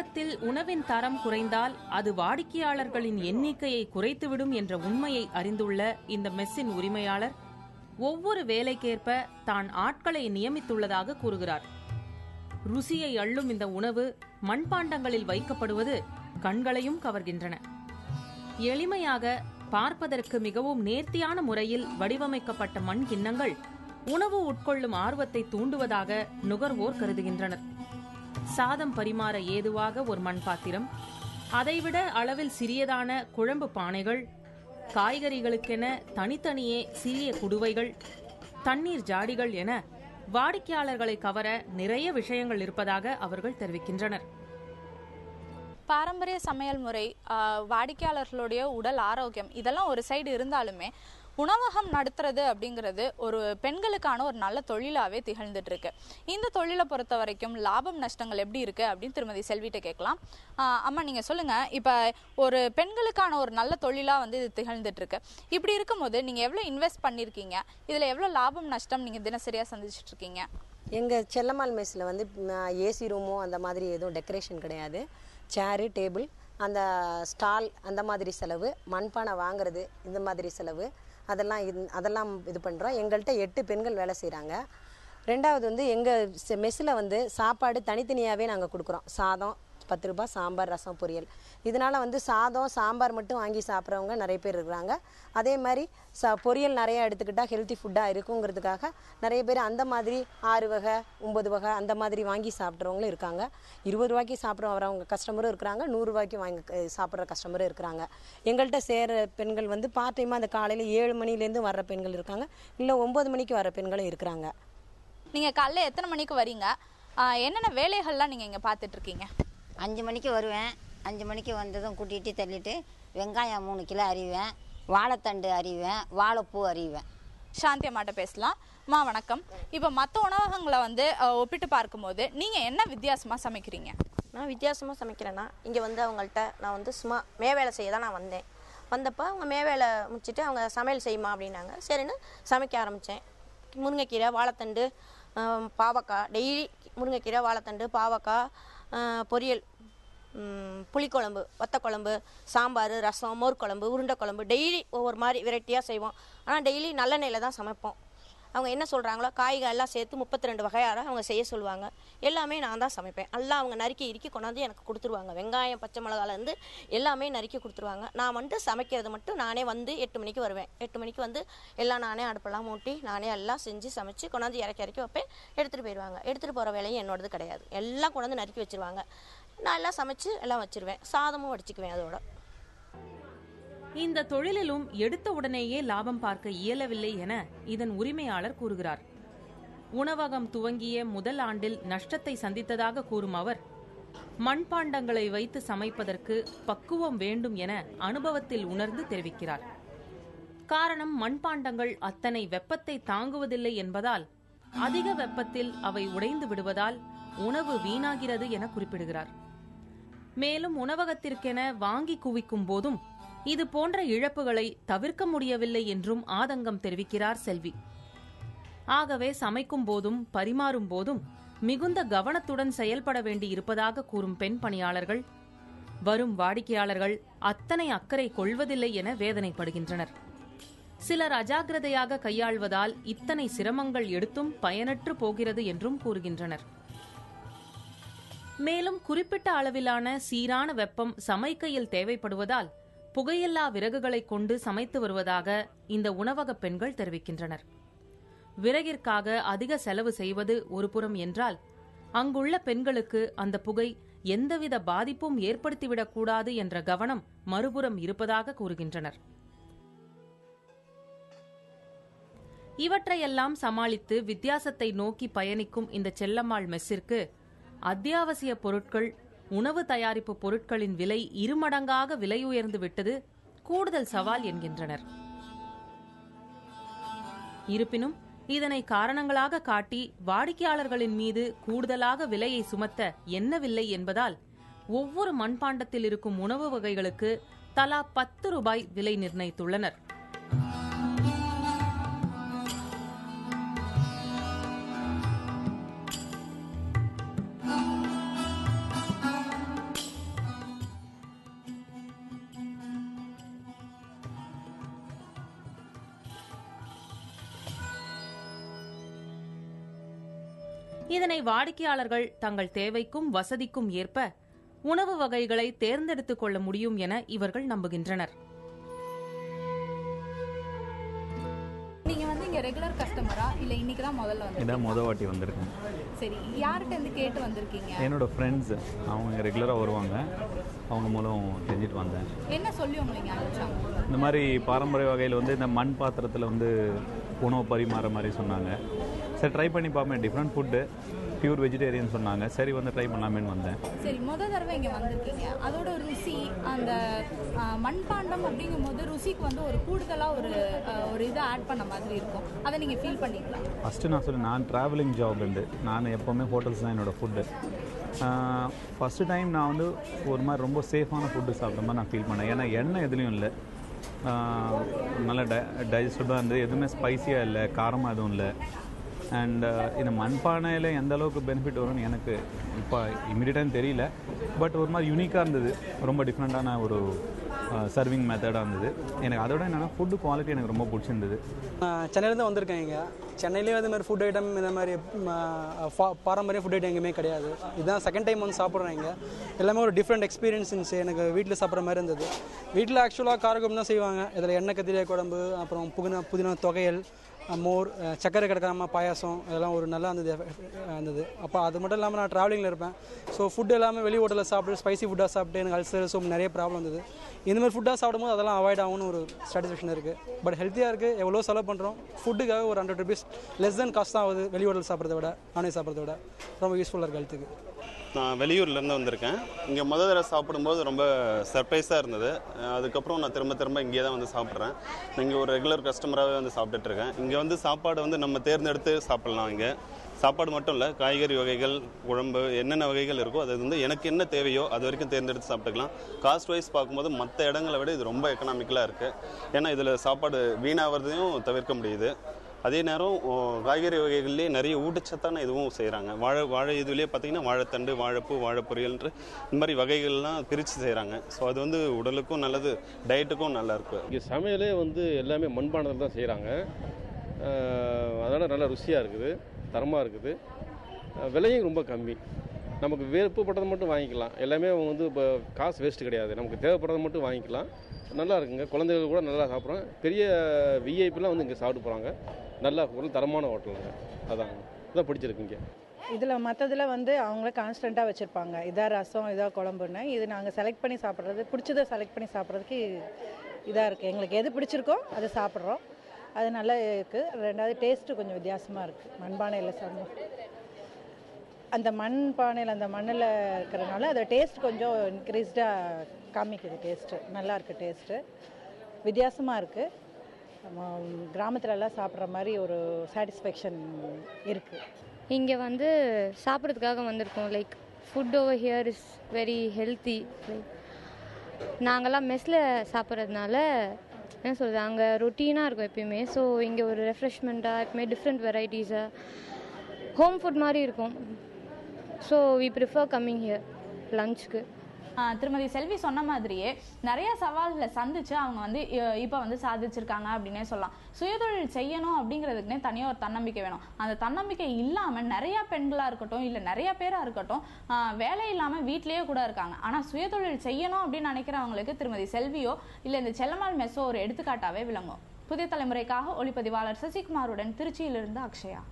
உணவகத்தில் உணவின் தரம் குறைந்தால் அது வாடிக்கையாளர்களின் எண்ணிக்கையை குறைத்துவிடும் என்ற உண்மையை அறிந்துள்ள இந்த மெஸ்ஸின் உரிமையாளர் ஒவ்வொரு வேலைக்கேற்ப தான் ஆட்களை நியமித்துள்ளதாக கூறுகிறார். ருசியை அள்ளும் இந்த உணவு மண்பாண்டங்களில் வைக்கப்படுவது கண்களையும் கவர்கின்றன. எளிமையாக பார்ப்பதற்கு மிகவும் நேர்த்தியான முறையில் வடிவமைக்கப்பட்ட மண் கிண்ணங்கள் உணவு உட்கொள்ளும் ஆர்வத்தை தூண்டுவதாக நுகர்வோர் கருதுகின்றனர். சாதம் பரிமாற ஏதுவாக ஒரு மண் பாத்திரம், அதைவிட அளவில் சிறியதான குழம்பு பானைகள், காய்கறிகளுக்கென தனித்தனியே சிறிய குடுவைகள், தண்ணீர் ஜாடிகள் என வாடிக்கையாளர்களை கவர நிறைய விஷயங்கள் இருப்பதாக அவர்கள் தெரிவிக்கின்றனர். பாரம்பரிய சமையல் முறை, வாடிக்கையாளர்களுடைய உடல் ஆரோக்கியம் இதெல்லாம் ஒரு சைடு இருந்தாலுமே உணவகம் நடத்துறது அப்படிங்கிறது ஒரு பெண்களுக்கான ஒரு நல்ல தொழிலாகவே திகழ்ந்துட்டு இருக்கு. இந்த தொழிலை பொறுத்த வரைக்கும் லாபம் நஷ்டங்கள் எப்படி இருக்கு அப்படின்னு திருமதி செல்விட்ட கேட்கலாம். அம்மா, நீங்க சொல்லுங்க, இப்ப ஒரு பெண்களுக்கான ஒரு நல்ல தொழிலா இது திகழ்ந்துட்டு இருக்கு. இப்படி இருக்கும்போது நீங்க எவ்வளவு இன்வெஸ்ட் பண்ணிருக்கீங்க, இதுல எவ்வளவு லாபம் நஷ்டம் நீங்க தினசரியா சந்திச்சுட்டு இருக்கீங்க? எங்கள் செல்லம்மாள் மெஸ்ஸில் ஏசி ரூமோ அந்த மாதிரி எதுவும் டெக்கரேஷன் கிடையாது. சேரு, டேபிள், அந்த ஸ்டால், அந்த மாதிரி செலவு, மண்பானை வாங்குறது, இந்த மாதிரி செலவு, அதெல்லாம் இது பண்ணுறோம். எங்கள்கிட்ட 8 பெண்கள் வேலை செய்கிறாங்க. ரெண்டாவது எங்கள் மெஸ்ஸில் சாப்பாடு தனித்தனியாகவே நாங்கள் கொடுக்குறோம். சாதம் 10 ரூபாய், சாம்பார், ரசம், பொரியல். இதனால் சாதம் சாம்பார் மட்டும் வாங்கி சாப்பிட்றவங்க நிறைய பேர் இருக்கிறாங்க. அதே மாதிரி பொரியல் நிறையா எடுத்துக்கிட்டால் ஹெல்த்தி ஃபுட்டாக இருக்குங்கிறதுக்காக நிறைய பேர் அந்த மாதிரி 6 வகை 9 வகை அந்த மாதிரி வாங்கி சாப்பிட்றவங்களும் இருக்காங்க. 20 ரூபாய்க்கு சாப்பிட்ற வரவங்க கஸ்டமரும் இருக்கிறாங்க, 100 ரூபாய்க்கு வாங்கி சாப்பிட்ற கஸ்டமரும் இருக்கிறாங்க. எங்கள்கிட்ட சேர பெண்கள் பார்ட் டைமாக அந்த காலையில் 7 மணிலேருந்து வர்ற பெண்கள் இருக்காங்க, இல்லை 9 மணிக்கு வர பெண்களும் இருக்கிறாங்க. நீங்கள் காலையில் எத்தனை மணிக்கு வரீங்க? என்னென்ன வேலைகள்லாம் நீங்கள் இங்கே பார்த்துட்ருக்கீங்க? 5 மணிக்கு வருவேன். 5 மணிக்கு வந்ததும் கூட்டிகிட்டு தள்ளிட்டு வெங்காயம் 3 கிலோ அறிவேன், வாழைத்தண்டு அறிவேன், வாழைப்பூ அறிவேன். சாந்தி அம்மாட்ட பேசலாம். அம்மா வணக்கம். இப்போ மற்ற உணவகங்களை ஒப்பிட்டு பார்க்கும்போது நீங்கள் என்ன வித்தியாசமாக சமைக்கிறீங்க? நான் வித்தியாசமாக சமைக்கிறேன்னா, இங்கே அவங்கள்ட்ட நான் சும்மா மேவேலை செய்ய தான் நான் வந்தேன். வந்தப்போ அவங்க மேவேலை முடிச்சுட்டு அவங்க சமையல் செய்யுமா அப்படின்னாங்க. சரின்னு சமைக்க ஆரம்பித்தேன். முருங்கைக்கீரை, வாழைத்தண்டு, பாவக்காய், டெய்லி முருங்கைக்கீரை, வாழைத்தண்டு, பாவக்காய், பொரியல், புளிக்குழம்பு, வத்தக்குழம்பு, சாம்பார், ரசம், மோர் குழம்பு, உருண்டை குழம்பு, டெய்லி ஒவ்வொரு மாதிரி வெரைட்டியாக செய்வோம். ஆனால் டெய்லி நல்லெண்ணெயில் தான் சமைப்போம். அவங்க என்ன சொல்கிறாங்களோ காய்கள் எல்லாம் சேர்த்து 32 வகையாக அவங்க செய்ய சொல்லுவாங்க. எல்லாமே நான் தான் சமைப்பேன். எல்லாம் அவங்க நறுக்கி இறுக்கி கொண்டாந்து எனக்கு கொடுத்துருவாங்க. வெங்காயம், பச்சை மிளகாலேருந்து எல்லாமே நறுக்கி கொடுத்துருவாங்க. நான் சமைக்கிறது மட்டும் நானே 8 மணிக்கு வருவேன். 8 மணிக்கு எல்லாம் நானே அடுப்பெல்லாம் மூட்டி நானே எல்லாம் செஞ்சு சமைச்சு கொண்டாந்து இறக்கி வைப்பேன். எடுத்துகிட்டு போயிடுவாங்க. எடுத்துகிட்டு போகிற வேலையும் என்னோடது கிடையாது. எல்லாம் கொண்டாந்து நறுக்கி வச்சுருவாங்க. நான் எல்லாம் சமைச்சு எல்லாம் வச்சுருவேன். சாதமும் வடிச்சுக்குவேன். அதோட இந்த தொழிலிலும் எடுத்த உடனேயே லாபம் பார்க்க இயலவில்லை என இதன் உரிமையாளர் கூறுகிறார். உணவகம் துவங்கிய முதல் ஆண்டில் நஷ்டத்தை சந்தித்ததாக கூறும் அவர், மண்பாண்டங்களை வைத்து சமைப்பதற்கு பக்குவம் வேண்டும் என அனுபவத்தில் உணர்ந்து தெரிவிக்கிறார். காரணம், மண்பாண்டங்கள் அத்தனை வெப்பத்தை தாங்குவதில்லை என்பதால் அதிக வெப்பத்தில் அவை உடைந்து விடுவதால் உணவு வீணாகிறது என குறிப்பிடுகிறார். மேலும் உணவகத்திற்கென வாங்கி குவிக்கும் போதும் இது போன்ற இழப்புகளை தவிர்க்க முடியவில்லை என்றும் ஆதங்கம் தெரிவிக்கிறார் செல்வி. ஆகவே சமைக்கும் போதும் பரிமாறும் போதும் மிகுந்த கவனத்துடன் செயல்பட வேண்டி இருப்பதாக கூறும் பெண் பணியாளர்கள் வரும் வாடிக்கையாளர்கள் அத்தனை அக்கறை கொள்வதில்லை என வேதனைப்படுகின்றனர். சிலர் அஜாக்கிரதையாக கையாள்வதால் இத்தனை சிரமங்கள் எடுத்தும் பயனற்று போகிறது என்றும் கூறுகின்றனர். மேலும் குறிப்பிட்ட அளவிலான சீரான வெப்பம் சமைக்கையில் தேவைப்படுவதால் புகையில்லா விறகுகளை கொண்டு சமைத்து வருவதாக இந்த உணவக பெண்கள் தெரிவிக்கின்றனர். விறகிற்காக அதிக செலவு செய்வது ஒரு புறம் என்றால், அங்குள்ள பெண்களுக்கு அந்த புகை எந்தவித பாதிப்பும் ஏற்படுத்திவிடக்கூடாது என்ற கவனம் மறுபுறம் இருப்பதாக கூறுகின்றனர். இவற்றையெல்லாம் சமாளித்து வித்தியாசத்தை நோக்கி பயணிக்கும் இந்த செல்லம்மாள் மெஸ்ஸிற்கு அத்தியாவசிய பொருட்கள், உணவு தயாரிப்பு பொருட்களின் விலை 2 மடங்காக விலை உயர்ந்து விட்டது கூடுதல் சவால் என்கின்றனர். இருப்பினும் இதனை காரணங்களாக காட்டி வாடிக்கையாளர்களின் மீது கூடுதலாக விலையை சுமத்த எண்ணவில்லை என்பதால் ஒவ்வொரு மண்பாண்டத்தில் இருக்கும் உணவு வகைகளுக்கு தலா 10 ரூபாய் விலை நிர்ணயித்துள்ளனர். இதனை வாடிக்கையாளர்கள் தங்கள் தேவைக்கும் வசதிக்கும் ஏற்ப உணவு வகைகளை தேர்ந்தெடுத்துக் கொள்ள முடியும் என இவர்கள் நம்புகின்றனர். நீங்க வந்து இங்க ரெகுலர் கஸ்டமரா இல்ல இன்னைக்கு தான் முதல்ல வந்து? இதான் முத வாட்டி வந்திருக்கேன். சரி, யார்கிட்ட இருந்து கேட்டு வந்திருக்கீங்க? என்னோட ஃப்ரெண்ட்ஸ், அவங்க ரெகுலராக வருவாங்க, அவங்க மூலம் தெரிஞ்சுட்டு வந்தேன். என்ன சொல்லி உங்களுக்கு அனுப்பிச்சாங்க? இந்த மாதிரி பாரம்பரிய வகையில் வந்து இந்த மண் பாத்திரத்தில் வந்து உணவு பரிமாற மாதிரி சொன்னாங்க. சரி ட்ரை பண்ணி பார்ப்பேன், டிஃப்ரெண்ட் ஃபுட்டு, பியூர் வெஜிடேரியன் சொன்னாங்க. சரி வந்து ட்ரை பண்ணலாமேன்னு வந்தேன். சரி, முதல் தடவை இங்கே வந்திருக்கீங்க, அதோட ருசி, அந்த மண்பாண்டம் அப்படிங்கும் போது ருசிக்கு வந்து ஒரு கூடுதலாக ஒரு இதை ஆட் பண்ண மாதிரி இருக்கும். அதை நீங்கள் ஃபீல் பண்ணிக்கலாம்? ஃபஸ்ட்டு நான் ட்ராவலிங் ஜாப் உண்டு, நான் எப்போவுமே ஹோட்டல்ஸ் தான் என்னோடய ஃபுட்டு. ஃபஸ்ட்டு டைம் நான் வந்து ஒரு மாதிரி ரொம்ப சேஃபான ஃபுட்டு சாப்பிட்ற மாதிரி நான் ஃபீல் பண்ணேன். ஏன்னா எண்ணெய் எதுலேயும் இல்லை, நல்ல டைஜஸ்டபுளாக இருந்தது, எதுவுமே ஸ்பைஸியாக இல்லை, காரமாக எதுவும் இல்லை. அண்ட் இந்த மண்பானையில் எந்த அளவுக்கு பெனிஃபிட் வரும்னு எனக்கு இப்போ இமீடியட்டாக தெரியல. பட் ஒரு மாதிரி யூனிக்காக இருந்தது, ரொம்ப டிஃப்ரெண்ட்டான ஒரு சர்விங் மெத்தடாக இருந்தது. எனக்கு அதோட என்னென்னா ஃபுட்டு குவாலிட்டி எனக்கு ரொம்ப பிடிச்சிருந்தது. சென்னையிலேருந்து வந்திருக்கேன். இங்கே சென்னையிலேயே இது மாதிரி ஃபுட் ஐட்டம், இந்த மாதிரி பாரம்பரிய ஃபுட் ஐட்டம் எங்கேயுமே கிடையாது. இதுதான் செகண்ட் டைம் வந்து சாப்பிட்றேன். இங்கே எல்லாமே ஒரு டிஃப்ரெண்ட் எக்ஸ்பீரியன்ஸ் இருந்துச்சு. எனக்கு வீட்டில் சாப்பிட்ற மாதிரி இருந்தது. வீட்டில் ஆக்சுவலாக காரக்குழம்பு தான் செய்வாங்க. இதில் எண்ணெய் கத்திரிக்காய் குழம்பு, அப்புறம் புதினா தொகையல், மோர், சக்கரை கிடக்காம பாயாசம், இதெல்லாம் ஒரு நல்லா இருந்தது. அப்போ அது மட்டும் இல்லாமல் நான் ட்ராவலிங்கில் இருப்பேன். ஸோ ஃபுட் எல்லாமே வெளி ஹோட்டலில் சாப்பிட்டு ஸ்பைசி ஃபுட்டாக சாப்பிட்டு எனக்கு அல்சர், ஸோ நிறைய ப்ராப்ளம் இருந்தது. இந்தமாதிரி ஃபுட்டாக சாப்பிடும்போது அதெல்லாம் அவாய்ட் ஆகும்னு ஒரு சாட்டிஸ்ஃபேக்ஷன் இருக்குது. பட் ஹெல்த்தியாக இருக்குது, எவ்வளோ செலவு பண்ணுறோம், ஃபுட்டுக்காக ஒரு 100 rupees லெஸ் தென் காஸ்ட் தான் ஆகுது. வெளி ஹோட்டல் சாப்பிட்றத விட, நானே சாப்பிட்றத விட ரொம்ப யூஸ்ஃபுல்லாக இருக்குது ஹெல்த்துக்கு. நான் வெளியூர்லேருந்து வந்திருக்கேன். இங்கே முதல் தடவை சாப்பிடும்போது ரொம்ப சர்ப்ரைஸாக இருந்தது. அதுக்கப்புறம் நான் திரும்ப இங்கே தான் வந்து சாப்பிட்றேன். இங்கே ஒரு ரெகுலர் கஸ்டமராகவே வந்து சாப்பிட்டுட்ருக்கேன். இங்கே வந்து சாப்பாடு வந்து நம்ம தேர்ந்தெடுத்து சாப்பிட்லாம். இங்கே சாப்பாடு மட்டும் இல்லை, காய்கறி வகைகள், குழம்பு, என்னென்ன வகைகள் இருக்கோ அது வந்து எனக்கு என்ன தேவையோ அது வரைக்கும் தேர்ந்தெடுத்து சாப்பிட்டுக்கலாம். காஸ்ட் வைஸ் பார்க்கும்போது மற்ற இடங்களை விட இது ரொம்ப எக்கனாமிக்கலாக இருக்குது. ஏன்னா இதில் சாப்பாடு வீணாகிறதையும் தவிர்க்க முடியுது. அதே நேரம் காய்கறி வகைகள்லேயே நிறைய ஊட்டச்சத்தான இதுவும் செய்கிறாங்க. வாழை இதுலேயே பார்த்திங்கன்னா வாழைத்தண்டு, வாழைப்பூ, வாழைப்பொரியல்ன்ற இந்த மாதிரி வகைகள்லாம் பிரித்து செய்கிறாங்க. ஸோ அது வந்து உடலுக்கும் நல்லது, டயட்டுக்கும் நல்லாயிருக்கு. இங்கே சமையலே வந்து எல்லாமே மண்பானத்தில் தான் செய்கிறாங்க. அதனால் நல்லா ருசியாக இருக்குது, தரமாக இருக்குது, விலையும் ரொம்ப கம்மி. நமக்கு விருப்பப்பட்டதை மட்டும் வாங்கிக்கலாம். எல்லாமே வந்து இப்போ காசு வேஸ்ட்டு கிடையாது, நமக்கு தேவைப்படுறதை மட்டும் வாங்கிக்கலாம். நல்லா இருக்குங்க, குழந்தைகள் கூட நல்லா சாப்பிட்றோம். பெரிய விஐபிலாம் வந்து இங்கே சாப்பிட்டு போகிறாங்க. நல்லா ஒரு தரமான ஹோட்டலுங்க, அதான் பிடிச்சிருக்குங்க. இதில் மற்றதில் வந்து அவங்கள கான்ஸ்டண்ட்டாக வச்சுருப்பாங்க, இதாக ரசம், இதாக குழம்புன்னு. இது நாங்கள் செலக்ட் பண்ணி சாப்பிட்றது, பிடிச்சதை செலக்ட் பண்ணி சாப்பிட்றதுக்கு இதாக இருக்குது. எங்களுக்கு எது பிடிச்சிருக்கோ அதை சாப்பிட்றோம், அது நல்லா இருக்குது. ரெண்டாவது டேஸ்ட்டு கொஞ்சம் வித்தியாசமாக இருக்குது. மண்பானையில் சாப்பிடும், அந்த மண் பானையில் அந்த மண்ணில் இருக்கிறனால அதோட டேஸ்ட் கொஞ்சம் இன்க்ரீஸ்டாக காமிக்குது. டேஸ்ட்டு நல்லா இருக்குது, டேஸ்ட்டு வித்தியாசமாக இருக்குது. நம்ம கிராமத்துலலாம் சாப்பிட்ற மாதிரி ஒரு சாட்டிஸ்ஃபேக்ஷன் இருக்குது. இங்கே வந்து சாப்பிட்றதுக்காக வந்திருக்கோம். Like food over here is very healthy. Like நாங்கள்லாம் மெஸ்ஸில் சாப்பிட்றதுனால என்ன சொல்கிறது, அங்கே ரொட்டீனாக இருக்கும் எப்பயுமே. ஸோ இங்கே ஒரு ரெஃப்ரெஷ்மெண்ட்டாக எப்பவுமே டிஃப்ரெண்ட் வெரைட்டிஸாக ஹோம் ஃபுட் மாதிரி இருக்கும். So we prefer coming here லஞ்சுக்கு. திருமதி செல்வி சொன்ன மாதிரியே நிறைய சவால்களை சந்திச்சு அவங்க வந்து இப்போ வந்து சாதிச்சிருக்காங்க அப்படின்னே சொல்லலாம். சுயதொழில் செய்யணும் அப்படிங்கிறதுக்குனே தனியாக ஒரு தன்னம்பிக்கை வேணும். அந்த தன்னம்பிக்கை இல்லாமல் நிறைய பெண்களாக இருக்கட்டும், இல்லை நிறைய பேராக இருக்கட்டும், வேலை இல்லாமல் வீட்லேயே கூட இருக்காங்க. ஆனால் சுயதொழில் செய்யணும் அப்படின்னு நினைக்கிறவங்களுக்கு திருமதி செல்வியோ இல்லை இந்த செல்லம்மாள் மெஸ்ஸோ ஒரு எடுத்துக்காட்டாகவே விளங்கும். புதிய தலைமுறைக்காக ஒளிப்பதிவாளர் சசிகுமாருடன் திருச்சியிலிருந்து அக்ஷயா.